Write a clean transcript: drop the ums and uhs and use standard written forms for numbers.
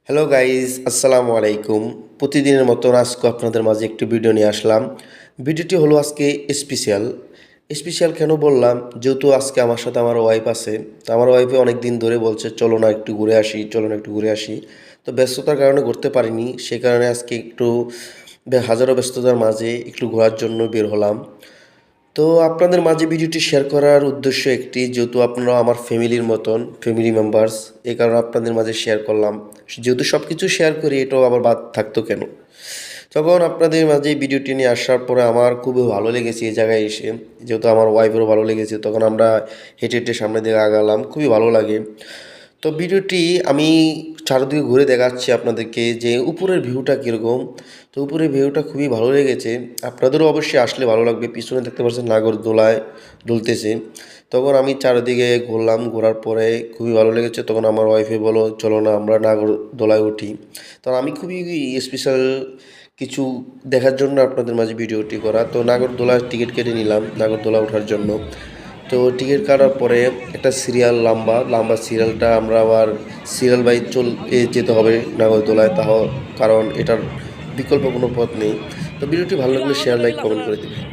Hello guys, আসসালামু আলাইকুম। প্রতিদিনের মতো আজকে আপনাদের মাঝে একটি ভিডিও নিয়ে আসলাম। ভিডিওটি হলো আজকে স্পেশাল। স্পেশাল কেন বললাম, যেহেতু আজকে আমার সাথে আমার ওয়াইফ আছে। তো আমার ওয়াইফে অনেক দিন ধরে বলছে চলো না একটু ঘুরে আসি, চলো না একটু ঘুরে আসি। তো ব্যস্ততার কারণে ঘুরতে পারিনি, সে কারণে আজকে একটু হাজারো ব্যস্ততার মাঝে একটু ঘোরার জন্য বের হলাম। তো আপনাদের মাঝে ভিডিওটি শেয়ার করার উদ্দেশ্য একটি, যেহেতু আপনারা আমার ফ্যামিলির মতন ফ্যামিলি মেম্বার্স, এই কারণে আপনাদের মাঝে শেয়ার করলাম। যেহেতু সব কিছু শেয়ার করি, এটাও আবার বাদ থাকতো কেন। তখন আপনাদের মাঝে এই ভিডিওটি নিয়ে আসার পরে আমার খুবই ভালো লেগেছে এই জায়গায় এসে। যেহেতু আমার ওয়াইফেরও ভালো লেগেছে, তখন আমরা হেঁটে হেঁটে সামনের দিকে আগালাম, খুবই ভালো লাগে। তো ভিডিওটি আমি চারদিকে ঘুরে দেখাচ্ছি আপনাদেরকে যে উপরের ভিউটা কীরকম। তো উপরের ভিউটা খুবই ভালো লেগেছে, আপনাদেরও অবশ্যই আসলে ভালো লাগবে। পিছনে দেখতে পাচ্ছেন নাগরদোলায় দুলতেছে। তখন আমি চারিদিকে ঘুরলাম, ঘোরার পরে খুবই ভালো লেগেছে। তখন আমার ওয়াইফে বলো চলো না আমরা নাগরদোলায় উঠি। তখন আমি খুবই স্পেশাল কিছু দেখার জন্য আপনাদের মাঝে ভিডিওটি করা। তো নাগরদোলার টিকিট কেটে নিলাম নাগরদোলা ওঠার জন্য। তো টিকিট কাটার পরে একটা সিরিয়াল, লম্বা লম্বা সিরিয়ালটা আমরা আবার সিরিয়াল বাই যেতে হবে নাগরদোলায়, কারণ এটার বিকল্প কোনো পথ নেই। তো ভিডিওটি ভালো লাগলে শেয়ার, লাইক, কমেন্ট করে দেবেন।